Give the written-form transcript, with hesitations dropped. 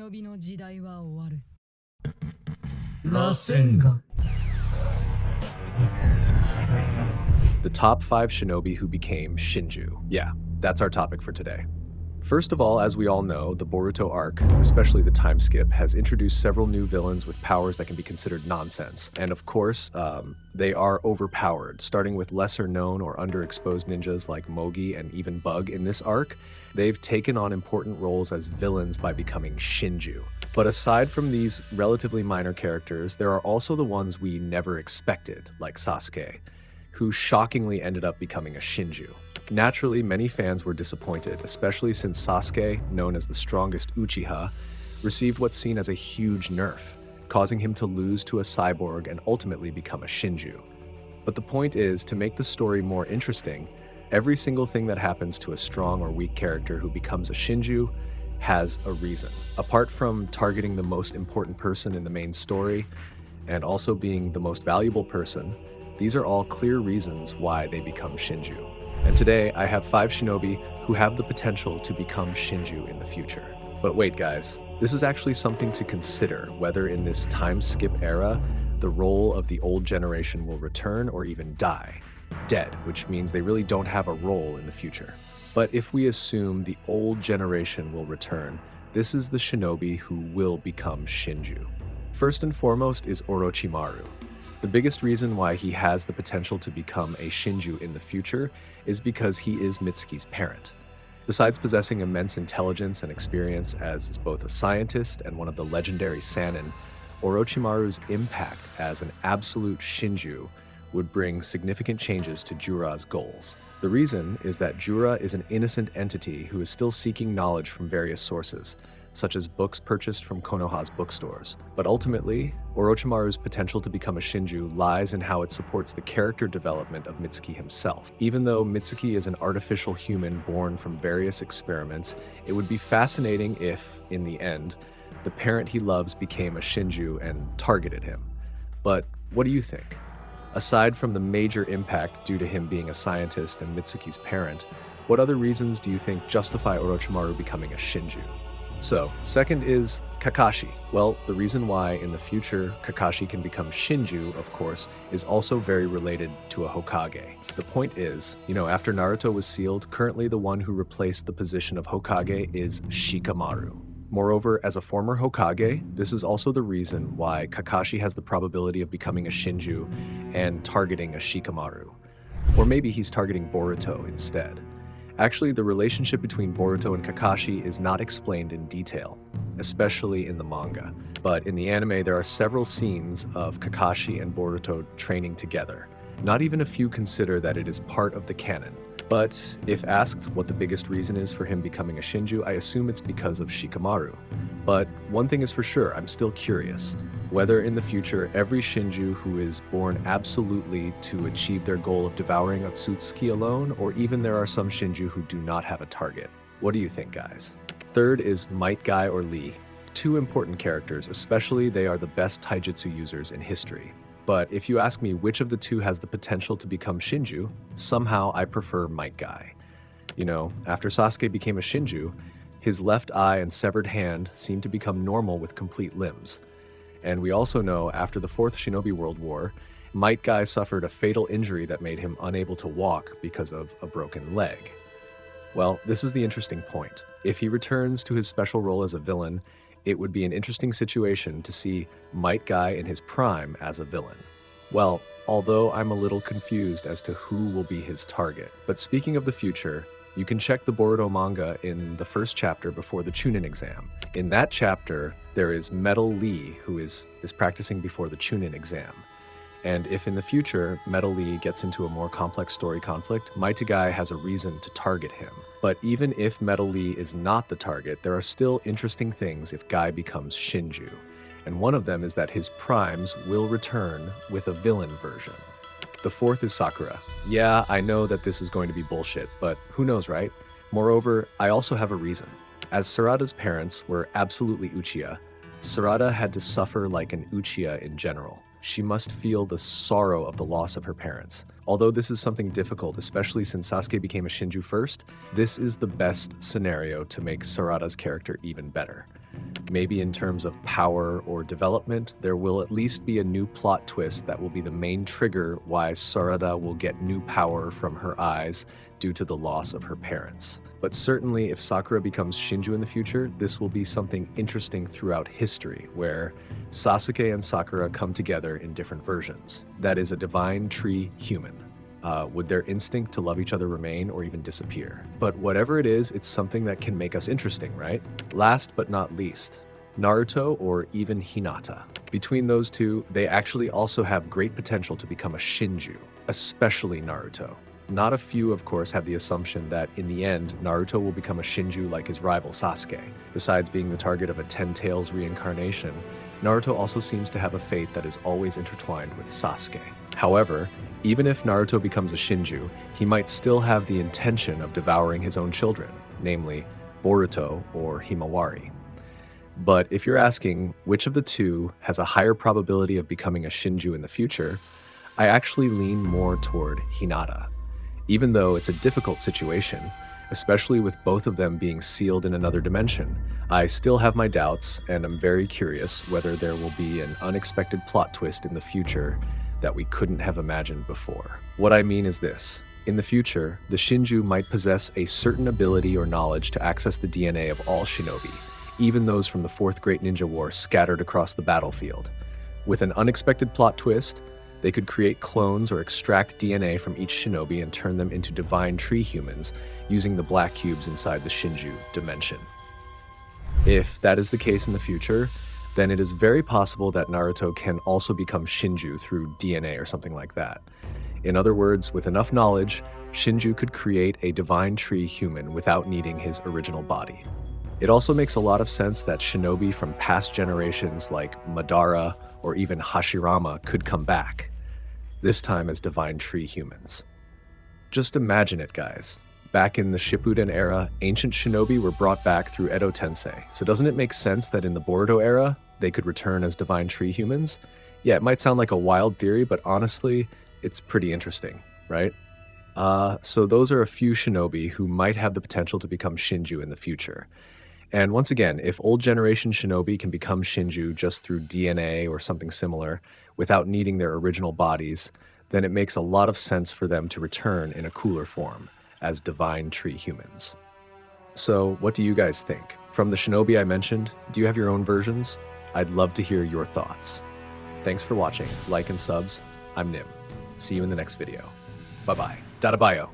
忍びの時代は終わる。螺旋が The top 5 shinobi who became Shinju. Yeah, that's our topic for today. First of all, as we all know, the Boruto arc, especially the time skip, has introduced several new villains with powers that can be considered nonsense. And of course, they are overpowered, starting with lesser known or underexposed ninjas like Mogi and even Bug in this arc. They've taken on important roles as villains by becoming Shinju. But aside from these relatively minor characters, there are also the ones we never expected, like Sasuke, who shockingly ended up becoming a Shinju. Naturally, many fans were disappointed, especially since Sasuke, known as the strongest Uchiha, received what's seen as a huge nerf, causing him to lose to a cyborg and ultimately become a Shinju. But the point is, to make the story more interesting, every single thing that happens to a strong or weak character who becomes a Shinju has a reason. Apart from targeting the most important person in the main story, and also being the most valuable person, these are all clear reasons why they become Shinju. And today, I have 5 shinobi who have the potential to become Shinju in the future. But wait guys, this is actually something to consider, whether in this time skip era, the role of the old generation will return or even die. Dead, which means they really don't have a role in the future. But if we assume the old generation will return, this is the shinobi who will become Shinju. First and foremost is Orochimaru. The biggest reason why he has the potential to become a Shinju in the future is because he is Mitsuki's parent. Besides possessing immense intelligence and experience as both a scientist and one of the legendary Sannin, Orochimaru's impact as an absolute Shinju would bring significant changes to Jura's goals. The reason is that Jura is an innocent entity who is still seeking knowledge from various sources, such as books purchased from Konoha's bookstores. But ultimately, Orochimaru's potential to become a Shinju lies in how it supports the character development of Mitsuki himself. Even though Mitsuki is an artificial human born from various experiments, it would be fascinating if, in the end, the parent he loves became a Shinju and targeted him. But what do you think? Aside from the major impact due to him being a scientist and Mitsuki's parent, what other reasons do you think justify Orochimaru becoming a Shinju? So, second is Kakashi. Well, the reason why in the future Kakashi can become Shinju, of course, is also very related to a Hokage. The point is, after Naruto was sealed, currently the one who replaced the position of Hokage is Shikamaru. Moreover, as a former Hokage, this is also the reason why Kakashi has the probability of becoming a Shinju and targeting a Shikamaru. Or maybe he's targeting Boruto instead. Actually, the relationship between Boruto and Kakashi is not explained in detail, especially in the manga. But in the anime, there are several scenes of Kakashi and Boruto training together. Not even a few consider that it is part of the canon. But if asked what the biggest reason is for him becoming a Shinju, I assume it's because of Shikamaru. But one thing is for sure, I'm still curious whether in the future every Shinju who is born absolutely to achieve their goal of devouring Otsutsuki alone, or even there are some Shinju who do not have a target. What do you think, guys? Third is Might Guy or Lee. Two important characters, especially they are the best taijutsu users in history. But if you ask me which of the two has the potential to become Shinju, somehow I prefer Might Guy. After Sasuke became a Shinju, his left eye and severed hand seemed to become normal with complete limbs. And we also know after the Fourth Shinobi World War, Might Guy suffered a fatal injury that made him unable to walk because of a broken leg. Well, this is the interesting point. If he returns to his special role as a villain, it would be an interesting situation to see Might Guy in his prime as a villain. Well, although I'm a little confused as to who will be his target. But speaking of the future, you can check the Boruto manga in the first chapter before the Chunin exam. In that chapter, there is Metal Lee who is practicing before the Chunin exam. And if in the future, Metal Lee gets into a more complex story conflict, Might Guy has a reason to target him. But even if Metal Lee is not the target, there are still interesting things if Guy becomes Shinju. And one of them is that his primes will return with a villain version. The fourth is Sakura. Yeah, I know that this is going to be bullshit, but who knows, right? Moreover, I also have a reason. As Sarada's parents were absolutely Uchiha, Sarada had to suffer like an Uchiha in general. She must feel the sorrow of the loss of her parents. Although this is something difficult, especially since Sasuke became a Shinju first, this is the best scenario to make Sarada's character even better. Maybe in terms of power or development, there will at least be a new plot twist that will be the main trigger why Sarada will get new power from her eyes due to the loss of her parents. But certainly if Sakura becomes Shinju in the future, this will be something interesting throughout history, where Sasuke and Sakura come together in different versions. That is a divine tree human. Would their instinct to love each other remain or even disappear? But whatever it is, it's something that can make us interesting, right? Last but not least, Naruto or even Hinata. Between those two, they actually also have great potential to become a Shinju, especially Naruto. Not a few, of course, have the assumption that in the end, Naruto will become a Shinju like his rival Sasuke. Besides being the target of a Ten Tails reincarnation, Naruto also seems to have a fate that is always intertwined with Sasuke. However, even if Naruto becomes a Shinju, he might still have the intention of devouring his own children, namely Boruto or Himawari. But if you're asking which of the two has a higher probability of becoming a Shinju in the future, I actually lean more toward Hinata. Even though it's a difficult situation, especially with both of them being sealed in another dimension, I still have my doubts, and I'm very curious whether there will be an unexpected plot twist in the future that we couldn't have imagined before. What I mean is this. In the future, the Shinju might possess a certain ability or knowledge to access the DNA of all shinobi, even those from the Fourth Great Ninja War scattered across the battlefield. With an unexpected plot twist, they could create clones or extract DNA from each shinobi and turn them into divine tree humans using the black cubes inside the Shinju dimension. If that is the case in the future, then it is very possible that Naruto can also become Shinju through DNA or something like that. In other words, with enough knowledge, Shinju could create a divine tree human without needing his original body. It also makes a lot of sense that shinobi from past generations like Madara or even Hashirama could come back, this time as divine tree humans. Just imagine it, guys. Back in the Shippuden era, ancient shinobi were brought back through Edo Tensei. So doesn't it make sense that in the Boruto era, they could return as divine tree humans? Yeah, it might sound like a wild theory, but honestly, it's pretty interesting, right? So those are a few shinobi who might have the potential to become Shinju in the future. And once again, if old generation shinobi can become Shinju just through DNA or something similar, without needing their original bodies, then it makes a lot of sense for them to return in a cooler form as divine tree humans. So what do you guys think? From the shinobi I mentioned, do you have your own versions? I'd love to hear your thoughts. Thanks for watching. Like and subs. I'm Nim. See you in the next video. Bye-bye. Dadabayo.